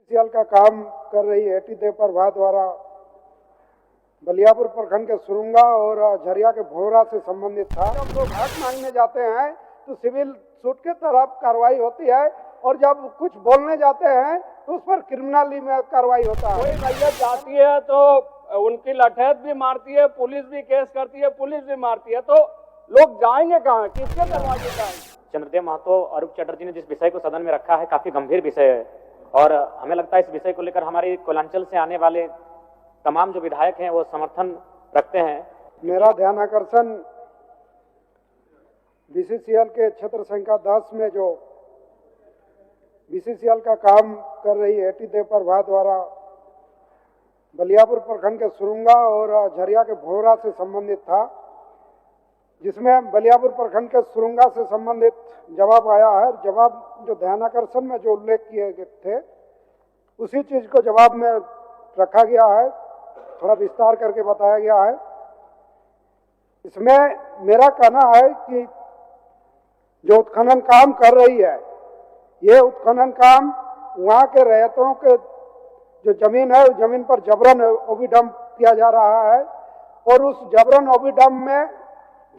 BCCL का काम कर रही एटी देवप्रभा द्वारा बलियापुर प्रखंड के सुरुंगा और झरिया के भोरा से संबंधित था। जब लोग हक मांगने जाते हैं तो सिविल सूट के तरफ कार्रवाई होती है और जब कुछ बोलने जाते हैं तो उस पर क्रिमिनली में कार्रवाई होता है। कोई रैयत जाती है तो उनकी लठैत भी मारती है, पुलिस भी केस करती है, पुलिस भी मारती है, तो लोग जाएंगे कहाँ, किसके दरवाजे जाएंगे? चंद्रदेव महतो और रूप चटर्जी ने जिस विषय को सदन में रखा है काफी गंभीर विषय है और हमें लगता है इस विषय को लेकर हमारी कोयलांचल से आने वाले तमाम जो विधायक हैं वो समर्थन रखते हैं। मेरा ध्यान आकर्षण बीसीसीएल के क्षेत्र संख्या 10 में जो बीसीसीएल का काम कर रही एटी देवप्रभा द्वारा बलियापुर प्रखंड के सुरुंगा और झरिया के भोरा से संबंधित था, जिसमें बलियापुर प्रखंड के सुरुंगा से संबंधित जवाब आया है। जवाब जो ध्यानाकर्षण में जो उल्लेख किए गए थे उसी चीज को जवाब में रखा गया है, थोड़ा विस्तार करके बताया गया है। इसमें मेरा कहना है कि जो उत्खनन काम कर रही है ये उत्खनन काम वहाँ के रैयतों के जो जमीन है उस जमीन पर जबरन ओबीडम किया जा रहा है और उस जबरन ओबीडम में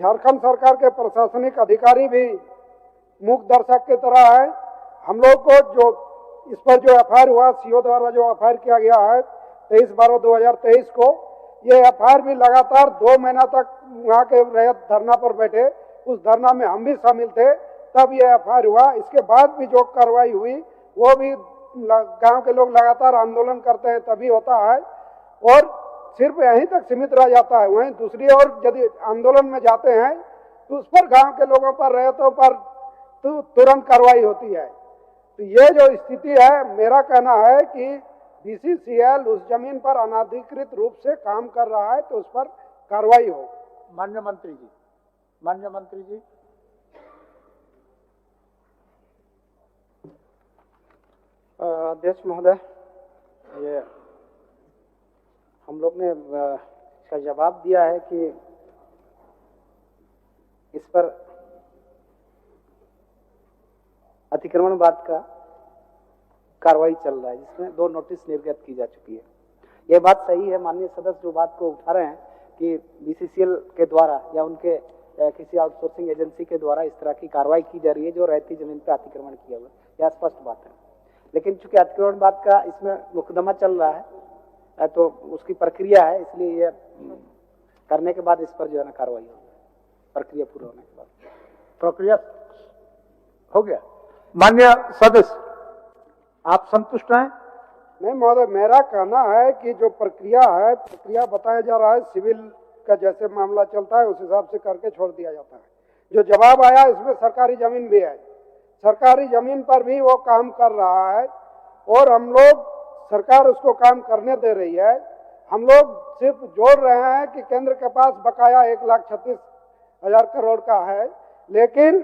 झारखंड सरकार के प्रशासनिक अधिकारी भी मूक दर्शक की तरह है। हम लोग को जो इस पर जो एफआईआर हुआ सीओ द्वारा जो एफआईआर किया गया है 23/12/2023 को, ये एफआईआर भी लगातार 2 महीना तक वहाँ के रैयत धरना पर बैठे, उस धरना में हम भी शामिल थे, तब ये एफआईआर हुआ। इसके बाद भी जो कार्रवाई हुई वो भी गांव के लोग लगातार आंदोलन करते हैं तभी होता है और सिर्फ यहीं तक सीमित रह जाता है। वहीं दूसरी ओर यदि आंदोलन में जाते हैं तो उस पर गांव के लोगों पर रैयतों पर तो तुरंत कार्रवाई होती है। तो ये जो स्थिति है, मेरा कहना है कि बीसीसीएल उस जमीन पर अनाधिकृत रूप से काम कर रहा है तो उस पर कार्रवाई हो। माननीय मंत्री जी अध्यक्ष महोदय, ये हम लोग ने इसका जवाब दिया है कि इस पर अतिक्रमणवाद का कार्रवाई चल रहा है जिसमें 2 नोटिस निर्गत की जा चुकी है। ये बात सही है, माननीय सदस्य जो बात को उठा रहे हैं कि बीसीसीएल के द्वारा या उनके किसी आउटसोर्सिंग एजेंसी के द्वारा इस तरह की कार्रवाई की जा रही है जो रहती जमीन पर अतिक्रमण किया हुआ, यह स्पष्ट बात है। लेकिन चूंकि अतिक्रमणवाद का इसमें मुकदमा चल रहा है तो उसकी प्रक्रिया है, इसलिए ये करने के बाद इस पर जो है ना कार्रवाई होगी, प्रक्रिया पूरा होने के बाद। प्रक्रिया हो गया। माननीय सदस्य, आप संतुष्ट हैं? नहीं महोदय, मेरा कहना है कि जो प्रक्रिया बताया जा रहा है सिविल का जैसे मामला चलता है उस हिसाब से करके छोड़ दिया जाता है। जो जवाब आया इसमें सरकारी जमीन भी है, सरकारी जमीन पर भी वो काम कर रहा है और हम लोग सरकार उसको काम करने दे रही है। हम लोग सिर्फ जोड़ रहे हैं कि केंद्र के पास बकाया 1,36,000 करोड़ का है, लेकिन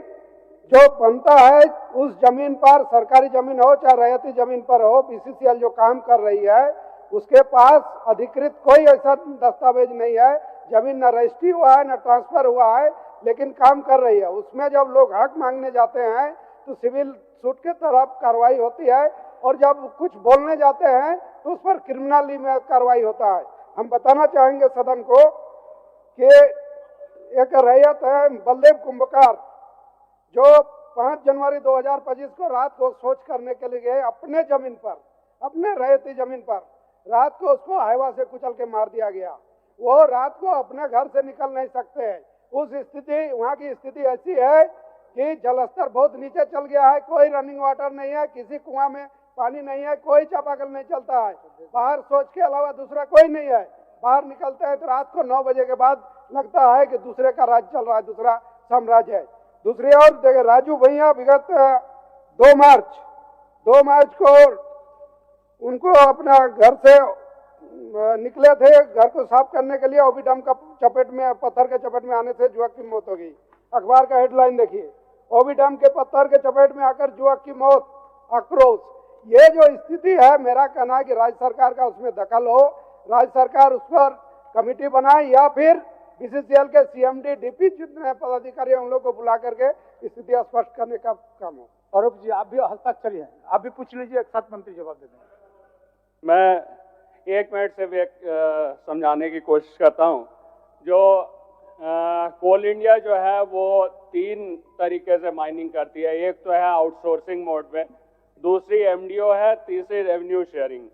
जो बनता है उस जमीन पर, सरकारी जमीन हो चाहे रैयती जमीन पर हो, बीसीसीएल जो काम कर रही है उसके पास अधिकृत कोई ऐसा दस्तावेज नहीं है, जमीन न रजिस्ट्री हुआ है न ट्रांसफर हुआ है, लेकिन काम कर रही है। उसमें जब लोग हक मांगने जाते हैं तो सिविल सूट के तरफ कार्रवाई होती है और जब कुछ बोलने जाते हैं तो उस पर क्रिमिनली में कार्रवाई होता है। हम बताना चाहेंगे सदन को कि एक रैयत है बलदेव कुंभकार जो 5 जनवरी 2025 को रात को शौच करने के लिए गए अपने जमीन पर, अपने रैयती जमीन पर, रात को उसको हाईवा से कुचल के मार दिया गया। वो रात को अपने घर से निकल नहीं सकते। उस स्थिति, वहाँ की स्थिति ऐसी है कि जलस्तर बहुत नीचे चल गया है, कोई रनिंग वाटर नहीं है, किसी कुआं में पानी नहीं है, कोई चापाकल नहीं चलता है, बाहर शौच के अलावा दूसरा कोई नहीं है। बाहर निकलते हैं तो रात को 9 बजे के बाद लगता है कि दूसरे का राज चल रहा है, दूसरा साम्राज्य है। दूसरी ओर देखिए, राजू भैया विगत 2 मार्च को उनको अपना घर से निकले थे घर को साफ करने के लिए, ओबीडम का चपेट में, पत्थर के चपेट में आने से युवक की मौत हो गई। अखबार का हेडलाइन देखिए, ओबीडम के पत्थर के चपेट में आकर युवक की मौत, आक्रोश। ये जो स्थिति है, मेरा कहना है कि राज्य सरकार का उसमें दखल हो, राज्य सरकार उस पर कमेटी बनाए या फिर बीसीसीएल के सीएमडी डीपी जितने पदाधिकारी हैं उन लोगों को बुला करके स्थिति स्पष्ट करने का काम हो। अरूप जी, आप भी हस्ताक्षरी हैं, आप भी पूछ लीजिए, एक साथ मंत्री जवाब दे देंगे। मैं 1 मिनट से भी समझाने की कोशिश करता हूं। जो कोल इंडिया जो है वो 3 तरीके से माइनिंग करती है। एक तो है आउटसोर्सिंग मोड में, दूसरी एमडीओ है, तीसरी रेवेन्यू शेयरिंग।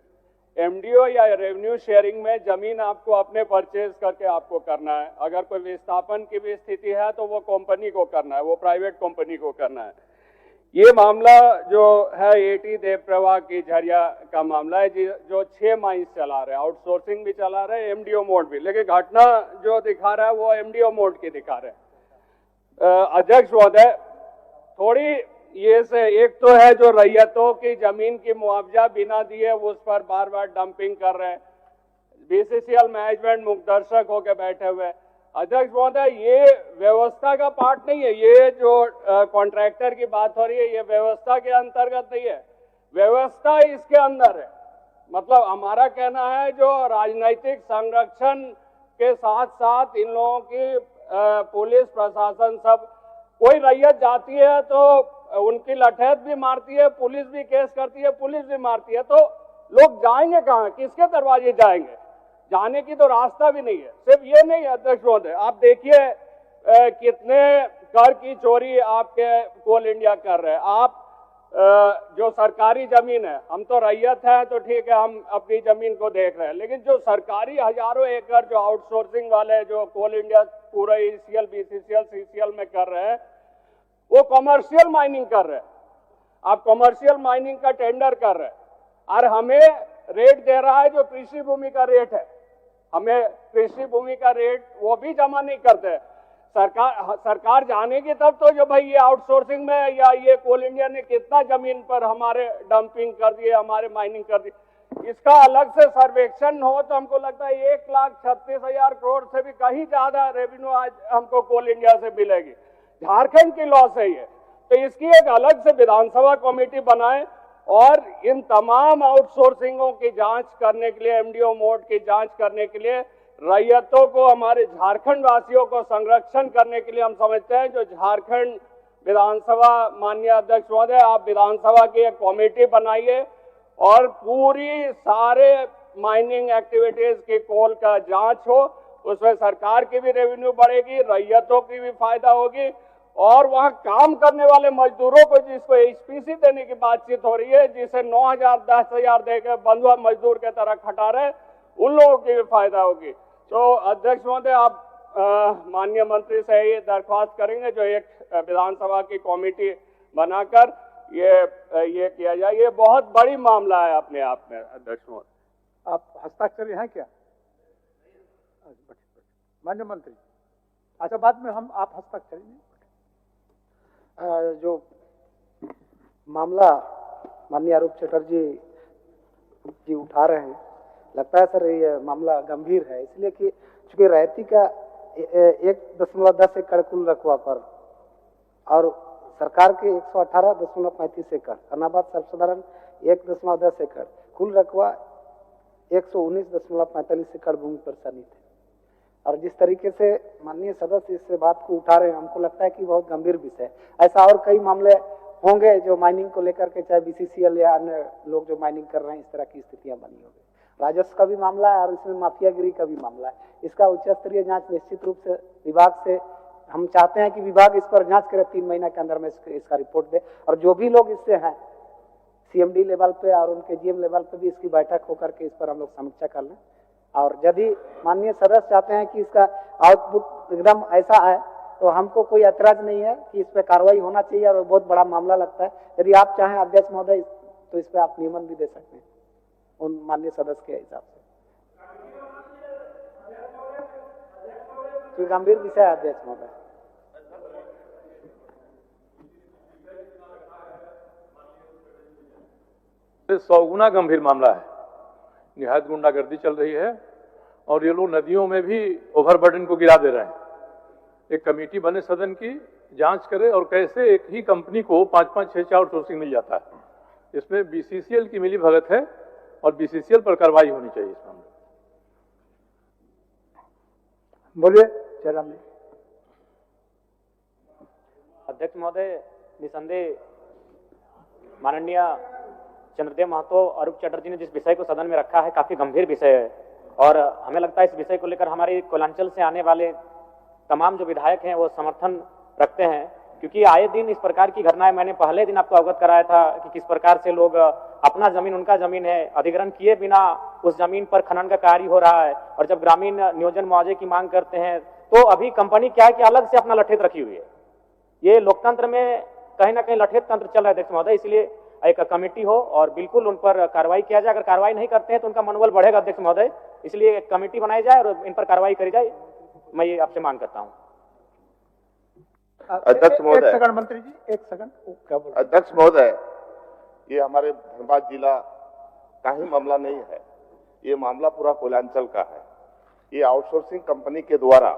एमडीओ या रेवेन्यू शेयरिंग में जमीन आपको अपने परचेज करके आपको करना है। अगर कोई विस्थापन की भी स्थिति है तो वो कंपनी को करना है, वो प्राइवेट कंपनी को करना है। ये मामला जो है एटी देव प्रवाह की झरिया का मामला है जो 6 माइंस चला रहे हैं, आउटसोर्सिंग भी चला रहे हैं, एमडीओ मोड भी, लेकिन घटना जो दिखा रहा है वो एमडीओ मोड की दिखा रहे हैं। अध्यक्ष महोदय, थोड़ी ये से एक तो है जो रैयतों की जमीन की मुआवजा बिना दिए उस पर बार बार डंपिंग कर रहे हैं। बीसीसीएल मैनेजमेंट मुखदर्शक होकर बैठे हुए हैं। अध्यक्ष महोदय, ये व्यवस्था का पार्ट नहीं है। ये जो कॉन्ट्रैक्टर की बात हो रही है ये व्यवस्था के अंतर्गत नहीं है, व्यवस्था इसके अंदर है। मतलब हमारा कहना है जो राजनीतिक संरक्षण के साथ साथ इन लोगों की पुलिस प्रशासन सब, कोई रैयत जाती है तो उनकी लठैत भी मारती है, पुलिस भी केस करती है, पुलिस भी मारती है, तो लोग जाएंगे कहाँ, किसके दरवाजे जाएंगे? जाने की तो रास्ता भी नहीं है। सिर्फ ये नहीं है अध्यक्ष महोदय, आप देखिए कितने कर की चोरी आपके कोल इंडिया कर रहे हैं। आप जो सरकारी जमीन है, हम तो रैयत है तो ठीक है, हम अपनी जमीन को देख रहे हैं, लेकिन जो सरकारी हजारों एकड़ जो आउटसोर्सिंग वाले जो कोल इंडिया पूरा ईसीएल, बीसीसीएल, सीसीएल में कर रहे हैं, वो कमर्शियल माइनिंग कर रहे हैं। आप कमर्शियल माइनिंग का टेंडर कर रहे हैं और हमें रेट दे रहा है जो कृषि भूमि का रेट है। हमें कृषि भूमि का रेट वो भी जमा नहीं करते। सरकार जानेगी तब तो जो भाई ये आउटसोर्सिंग में या ये कोल इंडिया ने कितना जमीन पर हमारे डंपिंग कर दिए, हमारे माइनिंग कर दी। इसका अलग से सर्वेक्षण हो तो हमको लगता है 1,36,000 करोड़ से भी कहीं ज्यादा रेवेन्यू आज हमको कोल इंडिया से मिलेगी। झारखंड की लॉस है ये, तो इसकी एक अलग से विधानसभा कमेटी बनाए और इन तमाम आउटसोर्सिंगों की जांच करने के लिए, एमडीओ मोड की जांच करने के लिए, रैयतों को, हमारे झारखंड वासियों को संरक्षण करने के लिए हम समझते हैं जो झारखंड विधानसभा, माननीय अध्यक्ष महोदय, आप विधानसभा की एक कमेटी बनाइए और पूरी सारे माइनिंग एक्टिविटीज की कोल का जांच हो। उसमें सरकार की भी रेवेन्यू बढ़ेगी, रैयतों की भी फायदा होगी और वहां काम करने वाले मजदूरों को, जिसको एचपीसी देने की बातचीत हो रही है, जिसे 9,000 10,000 देकर बंधुआ मजदूर के तरह खटा रहे, उन लोगों की भी फायदा होगी। तो अध्यक्ष महोदय, आप माननीय मंत्री से ये दरख्वास्त करेंगे जो एक विधानसभा की कमेटी बनाकर ये किया जाए। ये बहुत बड़ी मामला है अपने आप में अध्यक्ष महोदय। आप हस्ताक्षर हैं क्या? माननीय मंत्री, अच्छा बाद में हम आप हस्ताक्षर जो मामला माननीय आरूप चटर्जी जी उठा रहे हैं, लगता है सर ये मामला गंभीर है, इसलिए कि चूंकि रैयती का 1.10 एकड़ कुल रकबा पर और सरकार के 118.35 एकड़, अनाबाद सर्वसाधारण 1.10 एकड़, कुल रकबा 119.45 एकड़ भूमि पर सन्निहित है। और जिस तरीके से माननीय सदस्य इस बात को उठा रहे हैं, हमको लगता है कि बहुत गंभीर विषय है। ऐसा और कई मामले होंगे जो माइनिंग को लेकर के, चाहे बीसीसीएल या अन्य लोग जो माइनिंग कर रहे हैं, इस तरह की स्थितियां बनी होगी। राजस्व का भी मामला है और इसमें माफियागिरी का भी मामला है। इसका उच्च स्तरीय जांच निश्चित रूप से विभाग से हम चाहते हैं कि विभाग इस पर जांच करे, 3 महीने के अंदर में इसका रिपोर्ट दे, और जो भी लोग इससे हैं सीएमडी लेवल पे और उनके जीएम लेवल पे भी इसकी बैठक होकर के इस पर हम लोग समीक्षा कर लें। और यदि माननीय सदस्य चाहते हैं कि इसका आउटपुट एकदम ऐसा है तो हमको कोई ऐतराज नहीं है कि इस पर कार्रवाई होना चाहिए, और बहुत बड़ा मामला लगता है। यदि आप चाहें अध्यक्ष महोदय तो इस पर आप नियमन भी दे सकते हैं उन माननीय सदस्य के हिसाब से। तो गंभीर विषय है अध्यक्ष महोदय। सौ गुना गंभीर मामला है। निहायत गुंडागर्दी चल रही है और ये लोग नदियों में भी ओवरबर्डन को गिरा दे रहे हैं। एक कमेटी बने सदन की, जांच करे और कैसे एक ही कंपनी को 5-5, 6 आउटसोर्सिंग मिल जाता है। इसमें बीसीसीएल की मिली भगत है और बीसीसीएल पर कार्रवाई होनी चाहिए इस मामले। बोलिए जयराम जी। अध्यक्ष महोदय, निसंदेह माननीय चंद्रदेव महतो और अरूप चटर्जी ने जिस विषय को सदन में रखा है काफी गंभीर विषय है और हमें लगता है इस विषय को लेकर हमारी कोयलांचल से आने वाले तमाम जो विधायक हैं वो समर्थन रखते हैं, क्योंकि आए दिन इस प्रकार की घटनाएं, मैंने पहले दिन आपको अवगत कराया था कि किस प्रकार से लोग अपना जमीन उनका जमीन है अधिग्रहण किए बिना उस जमीन पर खनन का कार्य हो रहा है, और जब ग्रामीण नियोजन मुआवजे की मांग करते हैं तो अभी कंपनी क्या है कि अलग से अपना लठेत रखी हुई है। ये लोकतंत्र में कहीं ना कहीं लठेत तंत्र चल रहा है अध्यक्ष महोदय, इसलिए एक कमेटी हो और बिल्कुल उन पर कार्रवाई किया जाए। अगर कार्रवाई नहीं करते हैं तो उनका मनोबल बढ़ेगा अध्यक्ष महोदय, इसलिए एक कमेटी बनाई जाए और इन पर कार्रवाई करी जाए, मैं ये आपसे मांग करता हूँ। अध्यक्ष महोदय, एक सेकंड मंत्री जी, एक सेकंड, क्या बोल रहे हैं? अध्यक्ष महोदय, ये हमारे धनबाद जिला का ही मामला नहीं है, ये मामला पूरा कोयलांचल का है। ये आउटसोर्सिंग कंपनी के द्वारा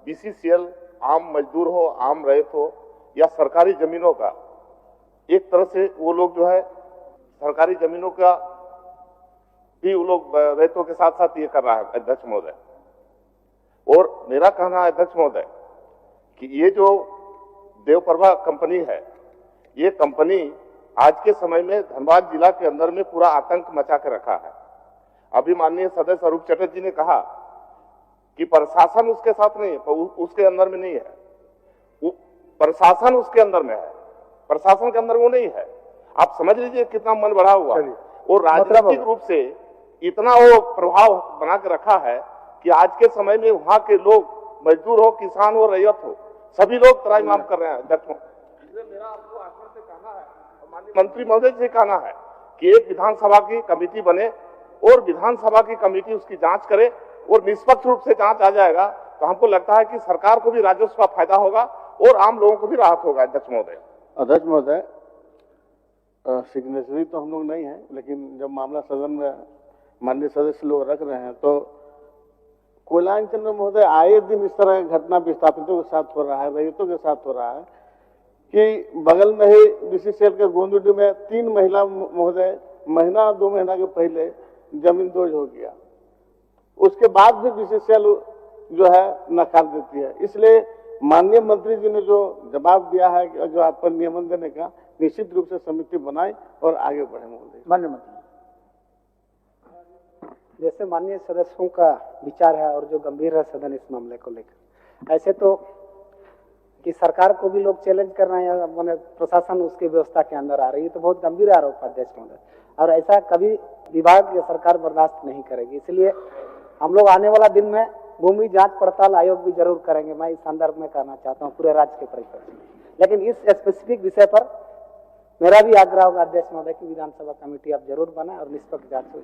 बीसीसीएल आम मजदूर हो, आम रैयत हो या सरकारी जमीनों का, एक तरह से वो लोग जो है सरकारी जमीनों का भी वो लोग रैयतों के साथ साथ ये कर रहा है अध्यक्ष महोदय। और मेरा कहना है अध्यक्ष महोदय कि ये जो देवप्रभा कंपनी है, ये कंपनी आज के समय में धनबाद जिला के अंदर में पूरा आतंक मचा के रखा है। अभी माननीय सदस्य अरूप चटर्जी ने कहा कि प्रशासन उसके साथ नहीं है, उसके अंदर में नहीं है, प्रशासन उसके अंदर में है, प्रशासन के अंदर वो नहीं है। आप समझ लीजिए कितना मन बढ़ा हुआ है और राजनीतिक रूप से इतना वो प्रभाव बना के रखा है कि आज के समय में वहां के लोग, मजदूर हो, किसान हो, रैयत हो, सभी लोग त्राहिमाम कर रहे हैं अध्यक्ष। इसलिए मेरा आपको आश्वासन से कहना है और माननीय मंत्री महोदय से कहना है कि एक विधानसभा की कमेटी बने और विधानसभा की कमेटी उसकी जांच करे और निष्पक्ष रूप से जांच आ जाएगा तो हमको लगता है कि सरकार को भी राजस्व का फायदा होगा और आम लोगों को भी राहत होगा अध्यक्ष महोदय। अध्यक्ष महोदय, सिग्नेचरी तो हम लोग नहीं है, लेकिन जब मामला सदन में माननीय सदस्य लोग रख रहे हैं तो कोयलांचल में महोदय आए दिन इस तरह की घटना विस्थापितों के साथ हो रहा है, रैयतों के साथ हो रहा है कि बगल में ही बीसीसीएल के गोंदुडी में 3 महिला महोदय महीना 2 महीना के पहले जमीन दोज हो गया, उसके बाद भी बीसीसीएल जो है नकार देती है। इसलिए माननीय मंत्री जी ने जो जवाब दिया है, जो आप पर नियमन देने का, निश्चित रूप से समिति बनाए और आगे बढ़े महोदय। माननीय मंत्री, जैसे माननीय सदस्यों का विचार है और जो गंभीर है सदन इस मामले को लेकर, ऐसे तो कि सरकार को भी लोग चैलेंज कर रहे हैं, मैंने प्रशासन उसकी व्यवस्था के अंदर आ रही है, तो बहुत गंभीर आरोप है अध्यक्ष महोदय, और ऐसा कभी विभाग या सरकार बर्दाश्त नहीं करेगी। इसलिए हम लोग आने वाला दिन में भूमि जांच पड़ताल आयोग भी जरूर करेंगे, मैं इस संदर्भ में कहना चाहता हूँ पूरे राज्य के परिप्रेक्ष्य में। लेकिन इस स्पेसिफिक विषय पर मेरा भी आग्रह होगा अध्यक्ष महोदय की विधानसभा कमेटी आप जरूर बनाए और निष्पक्ष जांच हो।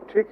ठीक।